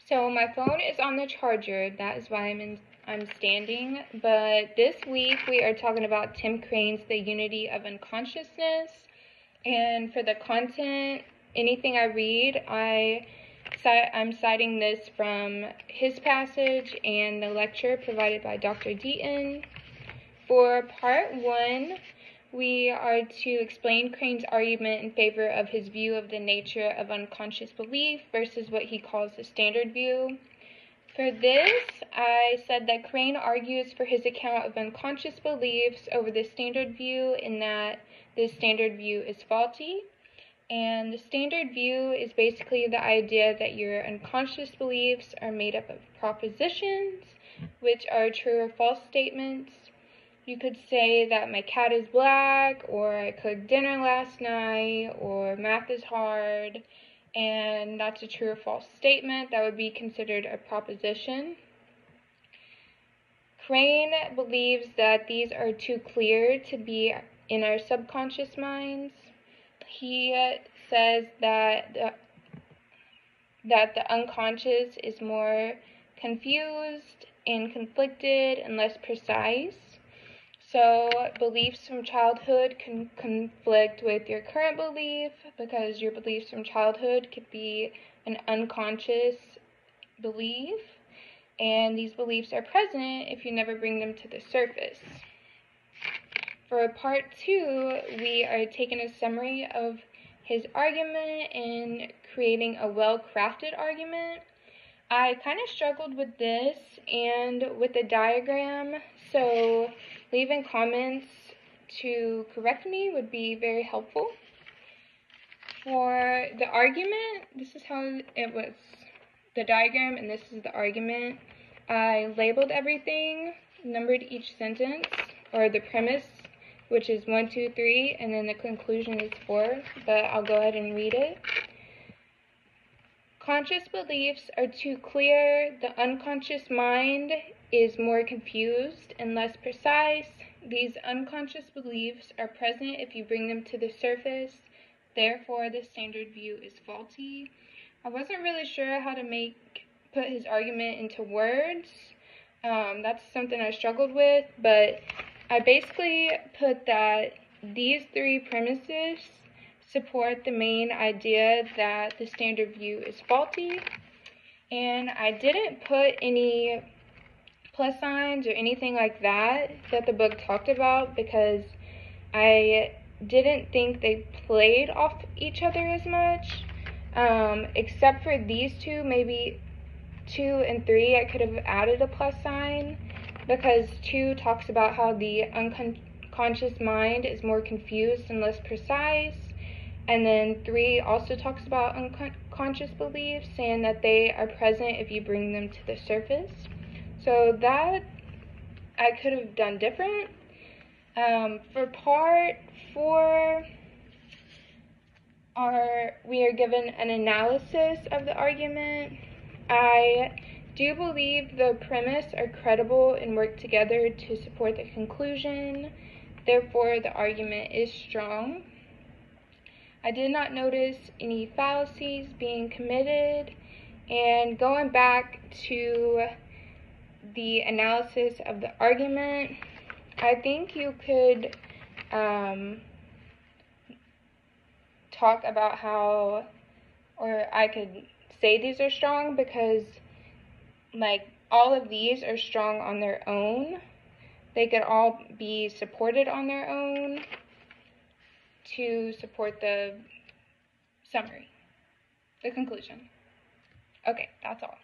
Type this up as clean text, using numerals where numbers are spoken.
So my phone is on the charger. That is why I'm standing. But this week we are talking about Tim Crane's The Unity of Unconsciousness. And for the content, anything I read, I'm citing this from his passage and the lecture provided by Dr. Deaton. For part 1, we are to explain Crane's argument in favor of his view of the nature of unconscious belief versus what he calls the standard view. For this, I said that Crane argues for his account of unconscious beliefs over the standard view in that the standard view is faulty. And the standard view is basically the idea that your unconscious beliefs are made up of propositions, which are true or false statements. You could say that my cat is black, or I cooked dinner last night, or math is hard, and that's a true or false statement. That would be considered a proposition. Crane believes that these are too clear to be in our subconscious minds. He says that the unconscious is more confused and conflicted and less precise. So beliefs from childhood can conflict with your current belief because your beliefs from childhood could be an unconscious belief, and these beliefs are present if you never bring them to the surface. For part 2, we are taking a summary of his argument and creating a well-crafted argument. I kind of struggled with this and with the diagram, so leaving comments to correct me would be very helpful. For the argument, this is how it was. The diagram, and this is the argument. I labeled everything, numbered each sentence, or the premise, which is 1, 2, 3, and then the conclusion is 4, but I'll go ahead and read it. Conscious beliefs are too clear. The unconscious mind is more confused and less precise. These unconscious beliefs are present if you bring them to the surface. Therefore, the standard view is faulty. I wasn't really sure how to put his argument into words. That's something I struggled with, but I basically put that these 3 premises support the main idea that the standard view is faulty, and I didn't put any plus signs or anything like that the book talked about because I didn't think they played off each other as much, except for these 2, maybe 2 and 3 I could have added a plus sign because 2 talks about how the unconscious mind is more confused and less precise. And then 3 also talks about unconscious beliefs, saying that they are present if you bring them to the surface. So that I could have done different. For part 4, we are given an analysis of the argument. I do believe the premise are credible and work together to support the conclusion. Therefore, the argument is strong. I did not notice any fallacies being committed, and going back to the analysis of the argument, I think you could talk about how, or I could say these are strong because all of these are strong on their own. They could all be supported on their own to support the summary, the conclusion. Okay, that's all.